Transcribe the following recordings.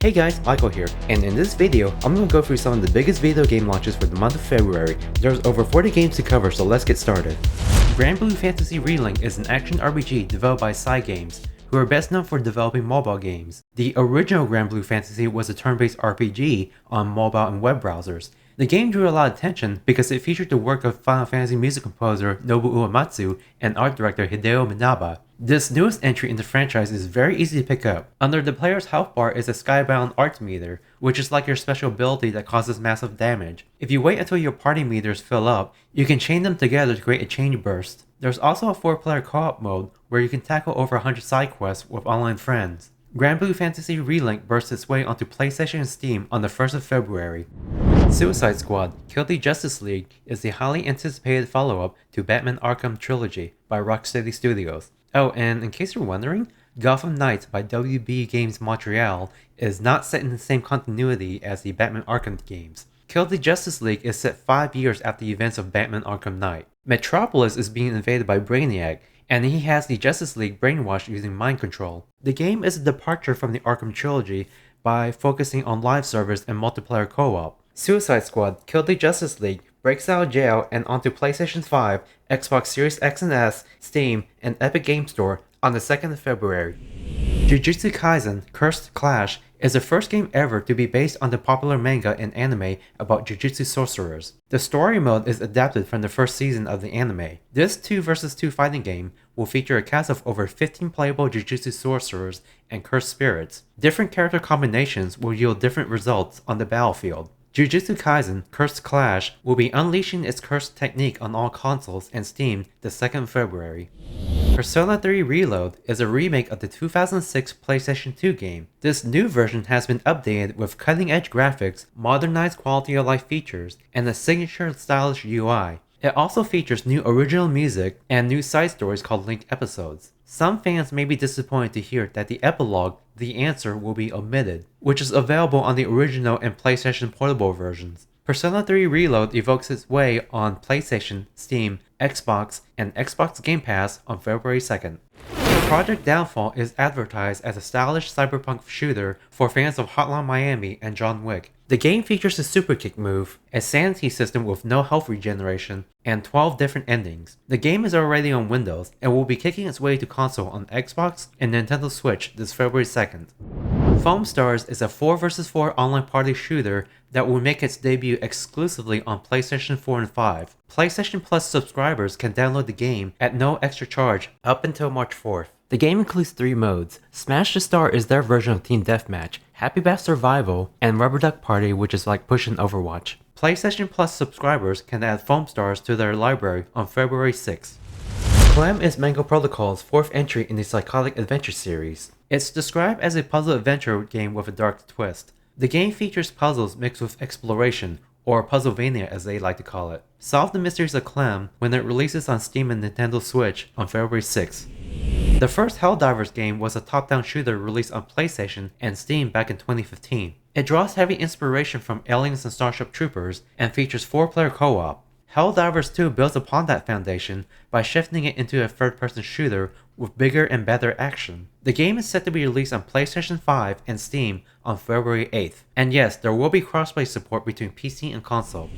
Hey guys, Michael here, and in this video, I'm going to go through some of the biggest video game launches for the month of February. There's over 40 games to cover, so let's get started. Granblue Fantasy Relink is an action RPG developed by Cygames, who are best known for developing mobile games. The original Granblue Fantasy was a turn-based RPG on mobile and web browsers. The game drew a lot of attention because it featured the work of Final Fantasy music composer Nobuo Uematsu and art director Hideo Minaba. This newest entry in the franchise is very easy to pick up. Under the player's health bar is a skybound art meter, which is like your special ability that causes massive damage. If you wait until your party meters fill up, you can chain them together to create a chain burst. There's also a 4-player co-op mode where you can tackle over 100 side quests with online friends. Granblue Fantasy Relink burst its way onto PlayStation and Steam on the 1st of February. Suicide Squad Kill the Justice League is the highly anticipated follow-up to Batman Arkham Trilogy by Rocksteady Studios. Oh, and in case you're wondering, Gotham Knights by WB Games Montreal is not set in the same continuity as the Batman Arkham games. Kill the Justice League is set 5 years after the events of Batman Arkham Knight. Metropolis is being invaded by Brainiac, and he has the Justice League brainwashed using mind control. The game is a departure from the Arkham Trilogy by focusing on live servers and multiplayer co-op. Suicide Squad Kill the Justice League breaks out of jail and onto PlayStation 5, Xbox Series X and S, Steam, and Epic Game Store on the 2nd of February. Jujutsu Kaisen Cursed Clash is the first game ever to be based on the popular manga and anime about Jujutsu sorcerers. The story mode is adapted from the first season of the anime. This 2 vs 2 fighting game will feature a cast of over 15 playable Jujutsu sorcerers and cursed spirits. Different character combinations will yield different results on the battlefield. Jujutsu Kaisen Cursed Clash will be unleashing its cursed technique on all consoles and Steam the 2nd of February. Persona 3 Reload is a remake of the 2006 PlayStation 2 game. This new version has been updated with cutting-edge graphics, modernized quality-of-life features, and a signature stylish UI. It also features new original music and new side stories called Link episodes. Some fans may be disappointed to hear that the epilogue, The Answer, will be omitted, which is available on the original and PlayStation Portable versions. Persona 3 Reload evokes its way on PlayStation, Steam, Xbox, and Xbox Game Pass on February 2nd. Project Downfall is advertised as a stylish cyberpunk shooter for fans of Hotline Miami and John Wick. The game features a super kick move, a sanity system with no health regeneration, and 12 different endings. The game is already on Windows and will be kicking its way to console on Xbox and Nintendo Switch this February 2nd. FOAMSTARS is a 4 vs 4 online party shooter that will make its debut exclusively on PlayStation 4 and 5. PlayStation Plus subscribers can download the game at no extra charge up until March 4th. The game includes 3 modes. Smash the Star is their version of Team Deathmatch, Happy Bath Survival, and Rubber Duck Party, which is like pushing Overwatch. PlayStation Plus subscribers can add FOAMSTARS to their library on February 6th. CLeM is Mango Protocol's 4th entry in the Psychotic Adventure series. It's described as a puzzle adventure game with a dark twist. The game features puzzles mixed with exploration, or Puzzlevania as they like to call it. Solve the mysteries of CLeM when it releases on Steam and Nintendo Switch on February 6th. The first Helldivers game was a top-down shooter released on PlayStation and Steam back in 2015. It draws heavy inspiration from Aliens and Starship Troopers and features 4-player co-op. Helldivers 2 builds upon that foundation by shifting it into a third-person shooter with bigger and better action. The game is set to be released on PlayStation 5 and Steam on February 8th. And yes, there will be crossplay support between PC and console.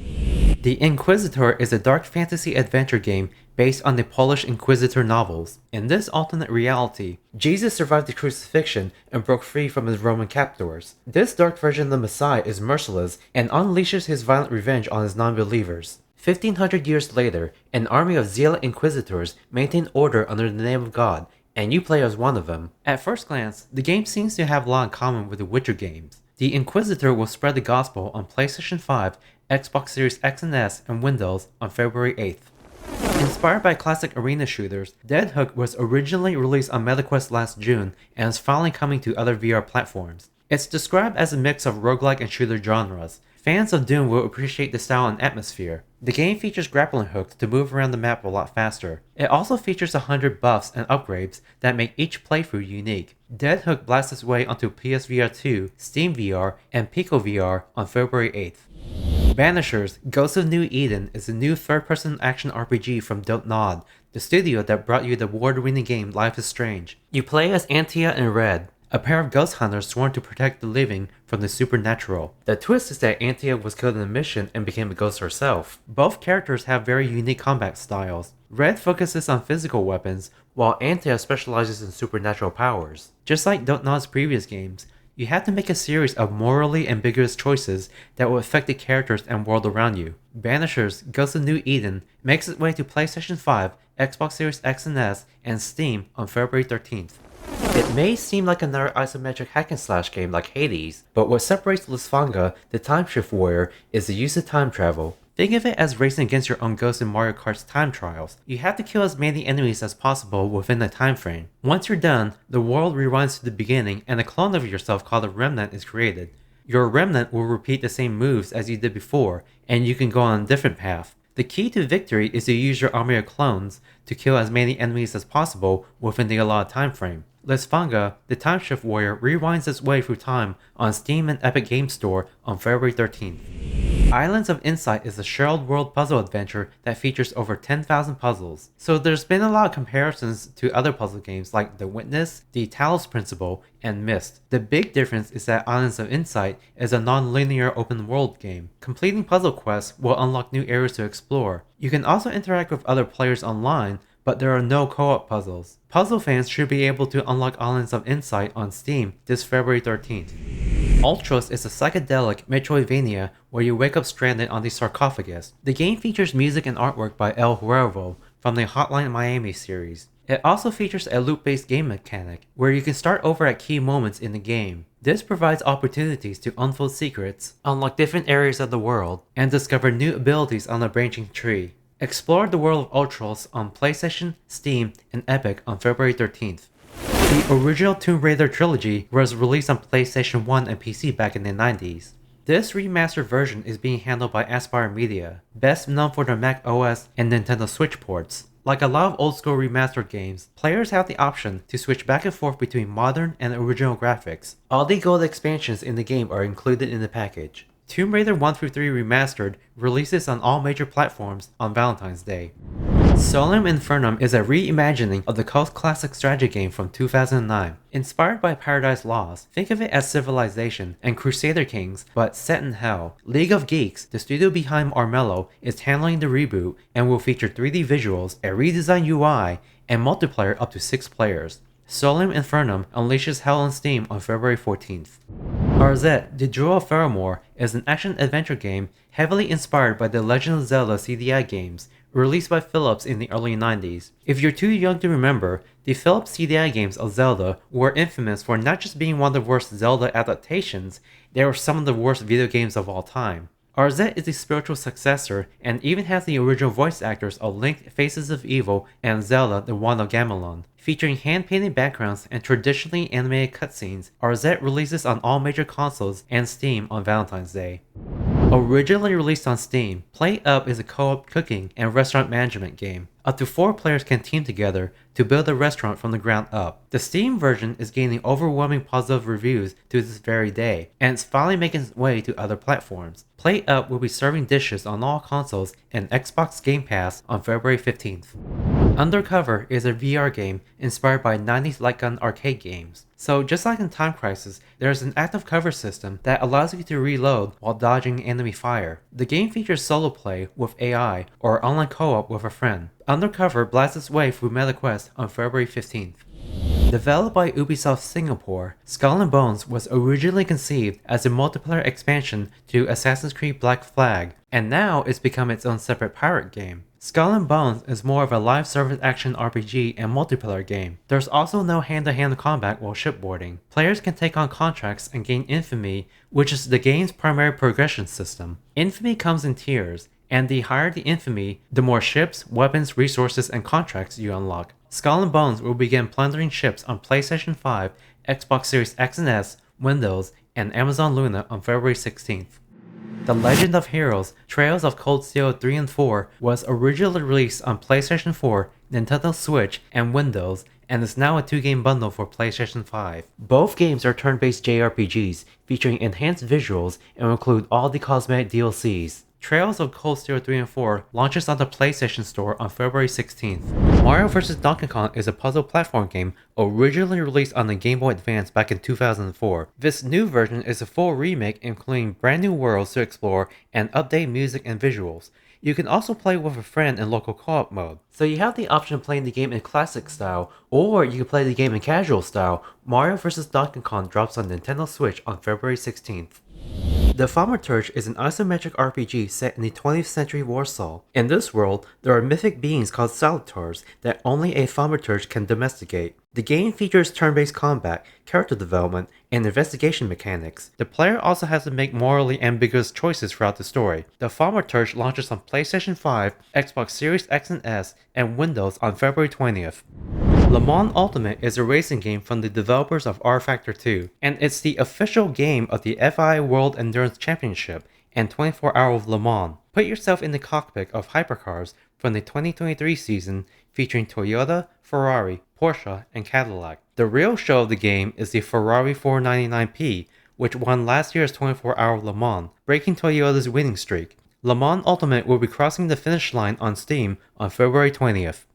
The Inquisitor is a dark fantasy adventure game based on the Polish Inquisitor novels. In this alternate reality, Jesus survived the crucifixion and broke free from his Roman captors. This dark version of the Messiah is merciless and unleashes his violent revenge on his non-believers. 1500 years later, an army of zealot inquisitors maintain order under the name of God, and you play as one of them. At first glance, the game seems to have a lot in common with the Witcher games. The Inquisitor will spread the gospel on PlayStation 5, Xbox Series X and S, and Windows on February 8th. Inspired by classic arena shooters, Dead Hook was originally released on MetaQuest last June and is finally coming to other VR platforms. It's described as a mix of roguelike and shooter genres. Fans of Doom will appreciate the style and atmosphere. The game features grappling hooks to move around the map a lot faster. It also features 100 buffs and upgrades that make each playthrough unique. Dead Hook blasts its way onto PSVR 2, Steam VR, and Pico VR on February 8th. Banishers Ghosts of New Eden is a new third-person action RPG from Don't Nod, the studio that brought you the award-winning game Life is Strange. You play as Antia and Red, a pair of ghost hunters sworn to protect the living from the supernatural. The twist is that Anthea was killed in a mission and became a ghost herself. Both characters have very unique combat styles. Red focuses on physical weapons, while Anthea specializes in supernatural powers. Just like Dontnod's previous games, you have to make a series of morally ambiguous choices that will affect the characters and world around you. Banishers Ghost of New Eden makes its way to PlayStation 5, Xbox Series X and S, and Steam on February 13th. It may seem like another isometric hack and slash game like Hades, but what separates Lysfanga, the timeshift warrior, is the use of time travel. Think of it as racing against your own ghost in Mario Kart's time trials. You have to kill as many enemies as possible within the time frame. Once you're done, the world rewinds to the beginning and a clone of yourself called a remnant is created. Your remnant will repeat the same moves as you did before, and you can go on a different path. The key to victory is to use your army of clones to kill as many enemies as possible within the allotted time frame. Lysfanga, the timeshift warrior, rewinds its way through time on Steam and Epic Games Store on February 13th. Islands of Insight is a shared world puzzle adventure that features over 10,000 puzzles. So there's been a lot of comparisons to other puzzle games like The Witness, The Talos Principle, and Myst. The big difference is that Islands of Insight is a non-linear open world game. Completing puzzle quests will unlock new areas to explore. You can also interact with other players online, but there are no co-op puzzles. Puzzle fans should be able to unlock Islands of Insight on Steam this February 13th. Ultros is a psychedelic Metroidvania where you wake up stranded on the sarcophagus. The game features music and artwork by El Huervo from the Hotline Miami series. It also features a loop-based game mechanic where you can start over at key moments in the game. This provides opportunities to unfold secrets, unlock different areas of the world, and discover new abilities on the branching tree. Explore the world of Ultros on PlayStation, Steam, and Epic on February 13th. The original Tomb Raider trilogy was released on PlayStation 1 and PC back in the 90s. This remastered version is being handled by Aspyr Media, best known for their Mac OS and Nintendo Switch ports. Like a lot of old school remastered games, players have the option to switch back and forth between modern and original graphics. All the gold expansions in the game are included in the package. Tomb Raider 1-3 Remastered releases on all major platforms on Valentine's Day. Solium Infernum is a reimagining of the cult classic strategy game from 2009. Inspired by Paradise Lost, think of it as Civilization and Crusader Kings, but set in hell. League of Geeks, the studio behind Armello, is handling the reboot and will feature 3D visuals, a redesigned UI, and multiplayer up to 6 players. Solium Infernum unleashes hell on Steam on February 14th. Arzette, the Jewel of Faramore, is an action-adventure game heavily inspired by the Legend of Zelda CDI games, released by Philips in the early 90s. If you're too young to remember, the Philips CDI games of Zelda were infamous for not just being one of the worst Zelda adaptations, they were some of the worst video games of all time. Arzette is a spiritual successor and even has the original voice actors of Link, Faces of Evil, and Zelda, the Wand of Gamelon. Featuring hand-painted backgrounds and traditionally animated cutscenes, Arzette releases on all major consoles and Steam on Valentine's Day. Originally released on Steam, PlateUp is a co-op cooking and restaurant management game. Up to 4 players can team together to build a restaurant from the ground up. The Steam version is gaining overwhelming positive reviews to this very day, and it's finally making its way to other platforms. PlateUp will be serving dishes on all consoles and Xbox Game Pass on February 15th. Undercover is a VR game inspired by 90s light gun arcade games. So just like in Time Crisis, there is an active cover system that allows you to reload while dodging enemy fire. The game features solo play with AI or online co-op with a friend. Undercover blasts its way through MetaQuest on February 15th. Developed by Ubisoft Singapore, Skull and Bones was originally conceived as a multiplayer expansion to Assassin's Creed Black Flag, and now it's become its own separate pirate game. Skull and Bones is more of a live service action RPG and multiplayer game. There's also no hand-to-hand combat while shipboarding. Players can take on contracts and gain infamy, which is the game's primary progression system. Infamy comes in tiers, and the higher the infamy, the more ships, weapons, resources, and contracts you unlock. Skull and Bones will begin plundering ships on PlayStation 5, Xbox Series X and S, Windows, and Amazon Luna on February 16th. The Legend of Heroes: Trails of Cold Steel 3 and 4 was originally released on PlayStation 4, Nintendo Switch, and Windows, and is now a 2-game bundle for PlayStation 5. Both games are turn-based JRPGs featuring enhanced visuals and will include all the cosmetic DLCs. Trails of Cold Steel 3 and 4 launches on the PlayStation Store on February 16th. Mario vs. Donkey Kong is a puzzle platform game originally released on the Game Boy Advance back in 2004. This new version is a full remake including brand new worlds to explore and updated music and visuals. You can also play with a friend in local co-op mode. So you have the option of playing the game in classic style, or you can play the game in casual style. Mario vs. Donkey Kong drops on Nintendo Switch on February 16th. The Thaumaturge is an isometric RPG set in the 20th century Warsaw. In this world, there are mythic beings called Centaurs that only a Thaumaturge can domesticate. The game features turn-based combat, character development, and investigation mechanics. The player also has to make morally ambiguous choices throughout the story. The Thaumaturge launches on PlayStation 5, Xbox Series X and S, and Windows on February 20th. Le Mans Ultimate is a racing game from the developers of R Factor 2, and it's the official game of the FIA World Endurance Championship and 24 Hours of Le Mans. Put yourself in the cockpit of hypercars from the 2023 season featuring Toyota, Ferrari, Porsche, and Cadillac. The real show of the game is the Ferrari 499P, which won last year's 24 Hours Le Mans, breaking Toyota's winning streak. Le Mans Ultimate will be crossing the finish line on Steam on February 20th.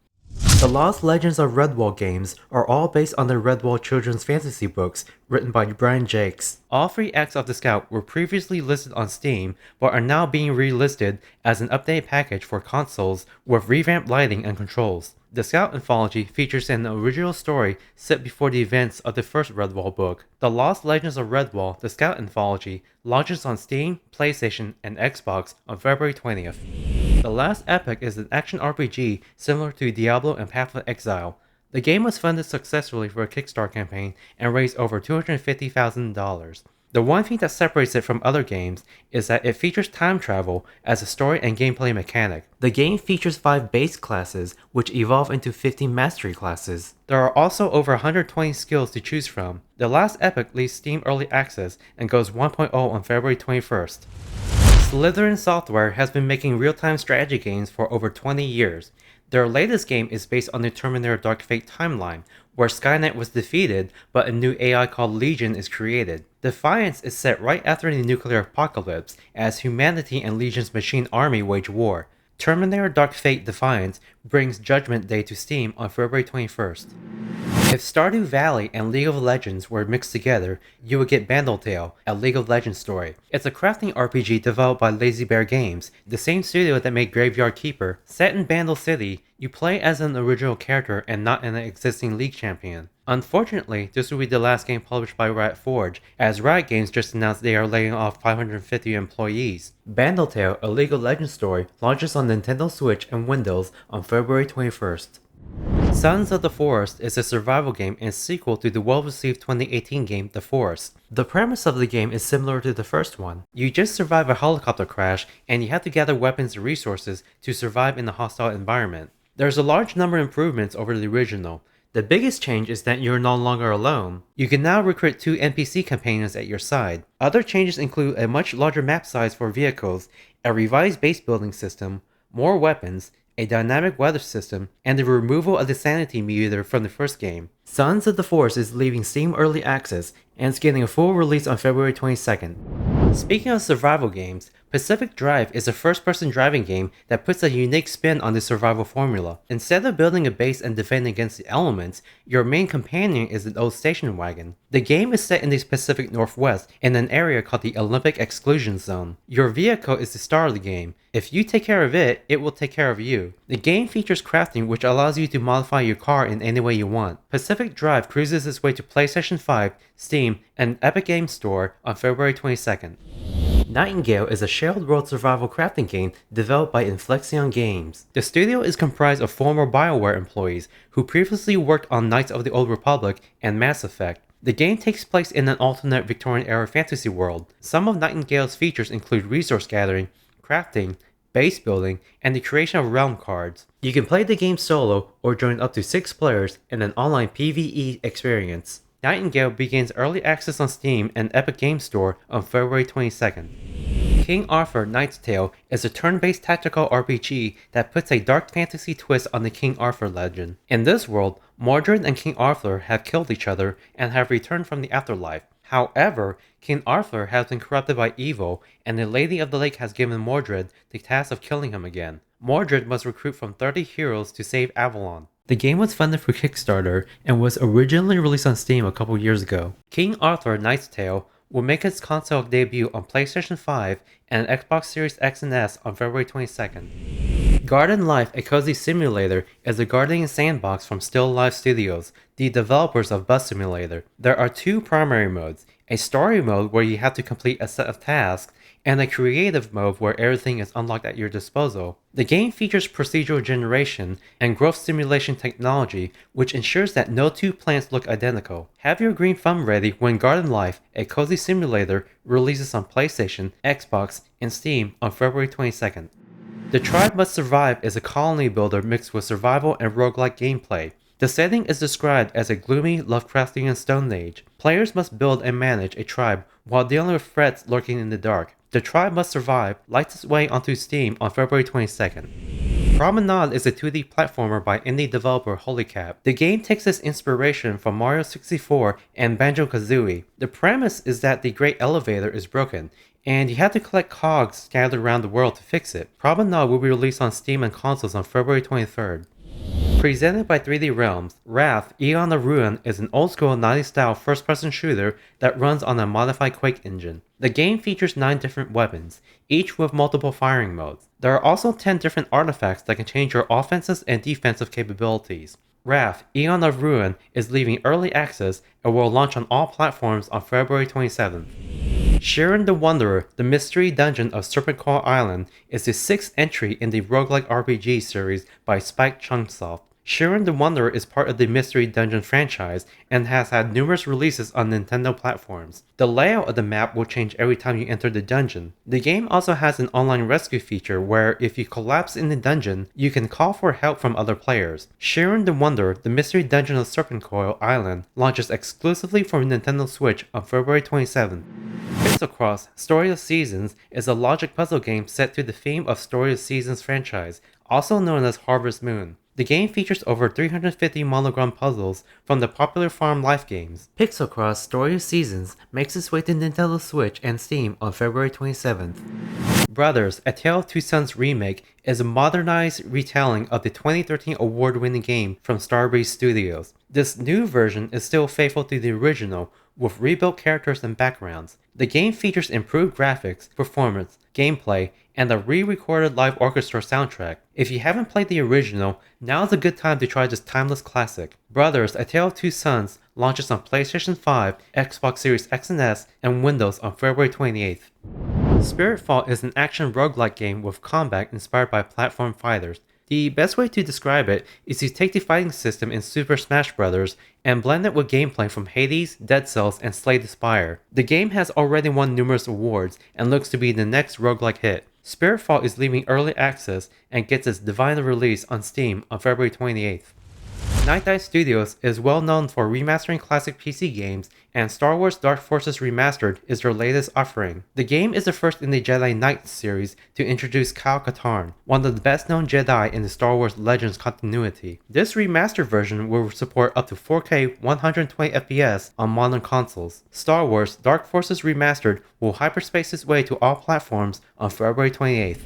The Lost Legends of Redwall games are all based on the Redwall children's fantasy books written by Brian Jakes. All 3 acts of the Scout were previously listed on Steam, but are now being relisted as an updated package for consoles with revamped lighting and controls. The Scout Anthology features an original story set before the events of the first Redwall book. The Lost Legends of Redwall, the Scout Anthology, launches on Steam, PlayStation, and Xbox on February 20th. The Last Epoch is an action RPG similar to Diablo and Path of Exile. The game was funded successfully for a Kickstarter campaign and raised over $250,000. The one thing that separates it from other games is that it features time travel as a story and gameplay mechanic. The game features 5 base classes, which evolve into 15 mastery classes. There are also over 120 skills to choose from. The Last Epoch leaves Steam Early Access and goes 1.0 on February 21st. Slytherin Software has been making real-time strategy games for over 20 years. Their latest game is based on the Terminator Dark Fate timeline, where Skynet was defeated but a new AI called Legion is created. Defiance is set right after the nuclear apocalypse as humanity and Legion's machine army wage war. Terminator Dark Fate Defiance brings Judgment Day to Steam on February 21st. If Stardew Valley and League of Legends were mixed together, you would get Bandle, a League of Legends story. It's a crafting RPG developed by Lazy Bear Games, the same studio that made Graveyard Keeper. Set in Bandle City, you play as an original character and not an existing League champion. Unfortunately, this will be the last game published by Riot Forge, as Riot Games just announced they are laying off 550 employees. Bandle, a League of Legends story, launches on Nintendo Switch and Windows on February 21st. Sons of the Forest is a survival game and sequel to the well-received 2018 game The Forest. The premise of the game is similar to the first one. You just survive a helicopter crash and you have to gather weapons and resources to survive in a hostile environment. There's a large number of improvements over the original. The biggest change is that you're no longer alone. You can now recruit 2 NPC companions at your side. Other changes include a much larger map size for vehicles, a revised base building system, more weapons, a dynamic weather system, and the removal of the sanity meter from the first game. Sons of the Forest is leaving Steam Early Access and is getting a full release on February 22nd. Speaking of survival games, Pacific Drive is a first-person driving game that puts a unique spin on the survival formula. Instead of building a base and defending against the elements, your main companion is an old station wagon. The game is set in the Pacific Northwest in an area called the Olympic Exclusion Zone. Your vehicle is the star of the game. If you take care of it, it will take care of you. The game features crafting, which allows you to modify your car in any way you want. Pacific Drive cruises its way to PlayStation 5, Steam, and Epic Games Store on February 22nd. Nightingale is a shared world survival crafting game developed by Inflexion Games. The studio is comprised of former BioWare employees who previously worked on Knights of the Old Republic and Mass Effect. The game takes place in an alternate Victorian-era fantasy world. Some of Nightingale's features include resource gathering, crafting, base building, and the creation of realm cards. You can play the game solo or join up to 6 players in an online PvE experience. Nightingale begins early access on Steam and Epic Games Store on February 22nd. King Arthur Knight's Tale is a turn-based tactical RPG that puts a dark fantasy twist on the King Arthur legend. In this world, Mordred and King Arthur have killed each other and have returned from the afterlife. However, King Arthur has been corrupted by evil, and the Lady of the Lake has given Mordred the task of killing him again. Mordred must recruit from 30 heroes to save Avalon. The game was funded through Kickstarter and was originally released on Steam a couple years ago. King Arthur Knight's Tale will make its console debut on PlayStation 5 and Xbox Series X and S on February 22nd. Garden Life, a cozy simulator, is a gardening sandbox from Still Life Studios, the developers of Bus Simulator. There are two primary modes, a story mode where you have to complete a set of tasks, and a creative mode where everything is unlocked at your disposal. The game features procedural generation and growth simulation technology, which ensures that no two plants look identical. Have your green thumb ready when Garden Life, a cozy simulator, releases on PlayStation, Xbox, and Steam on February 22nd. The Tribe Must Survive is a colony builder mixed with survival and roguelike gameplay. The setting is described as a gloomy Lovecraftian Stone Age. Players must build and manage a tribe while dealing with threats lurking in the dark. The Tribe Must Survive lights its way onto Steam on February 22nd. Promenade is a 2D platformer by indie developer Holycap. The game takes its inspiration from Mario 64 and Banjo-Kazooie. The premise is that the Great Elevator is broken, and you have to collect cogs scattered around the world to fix it. Promenade will be released on Steam and consoles on February 23rd. Presented by 3D Realms, Wrath: Aeon of Ruin is an old-school 90s-style first-person shooter that runs on a modified Quake engine. The game features 9 different weapons, each with multiple firing modes. There are also 10 different artifacts that can change your offensive and defensive capabilities. Wrath: Aeon of Ruin is leaving early access and will launch on all platforms on February 27th. Shiren the Wanderer, the mystery dungeon of Serpentcoil Island, is the 6th entry in the roguelike RPG series by Spike Chunsoft. Shiren the Wanderer is part of the Mystery Dungeon franchise and has had numerous releases on Nintendo platforms. The layout of the map will change every time you enter the dungeon. The game also has an online rescue feature where if you collapse in the dungeon, you can call for help from other players. Shiren the Wanderer, the Mystery Dungeon of Serpentcoil Island, launches exclusively for Nintendo Switch on February 27th. Piczle Cross: Story of Seasons is a logic puzzle game set to the theme of Story of Seasons franchise, also known as Harvest Moon. The game features over 350 monogram puzzles from the popular farm life games. Piczle Cross: Story of Seasons makes its way to Nintendo Switch and Steam on February 27th. Brothers: A Tale of Two Sons Remake is a modernized retelling of the 2013 award-winning game from Starbreeze Studios. This new version is still faithful to the original, with rebuilt characters and backgrounds. The game features improved graphics, performance, gameplay, and a re-recorded live orchestra soundtrack. If you haven't played the original, now is a good time to try this timeless classic. Brothers: A Tale of Two Sons launches on PlayStation 5, Xbox Series X and S, and Windows on February 28th. Spiritfall is an action roguelike game with combat inspired by platform fighters. The best way to describe it is to take the fighting system in Super Smash Bros. And blend it with gameplay from Hades, Dead Cells, and Slay the Spire. The game has already won numerous awards and looks to be the next roguelike hit. Spiritfall is leaving early access and gets its divine release on Steam on February 28th. Night Dive Studios is well known for remastering classic PC games, and Star Wars Dark Forces Remastered is their latest offering. The game is the first in the Jedi Knight series to introduce Kyle Katarn, one of the best known Jedi in the Star Wars Legends continuity. This remastered version will support up to 4K 120fps on modern consoles. Star Wars Dark Forces Remastered will hyperspace its way to all platforms on February 28th.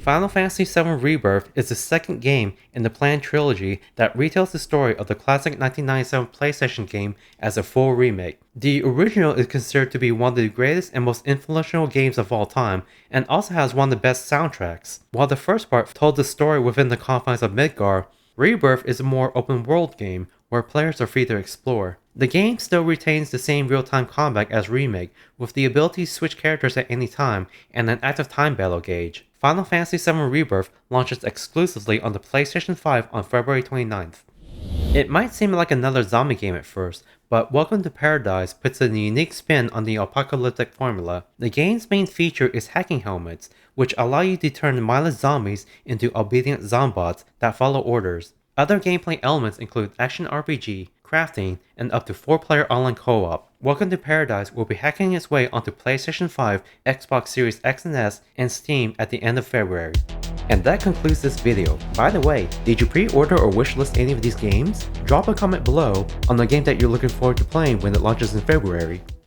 Final Fantasy VII Rebirth is the second game in the planned trilogy that retells the story of the classic 1997 PlayStation game as a full remake. The original is considered to be one of the greatest and most influential games of all time, and also has one of the best soundtracks. While the first part told the story within the confines of Midgar, Rebirth is a more open world game where players are free to explore. The game still retains the same real-time combat as Remake, with the ability to switch characters at any time and an active time battle gauge. Final Fantasy VII Rebirth launches exclusively on the PlayStation 5 on February 29th. It might seem like another zombie game at first, but Welcome to Paradise puts a unique spin on the apocalyptic formula. The game's main feature is hacking helmets, which allow you to turn mindless zombies into obedient zombots that follow orders. Other gameplay elements include action RPG, crafting, and up to 4-player online co-op. Welcome to Paradise will be hacking its way onto PlayStation 5, Xbox Series X and S, and Steam at the end of February. And that concludes this video. By the way, did you pre-order or wishlist any of these games? Drop a comment below on the game that you're looking forward to playing when it launches in February.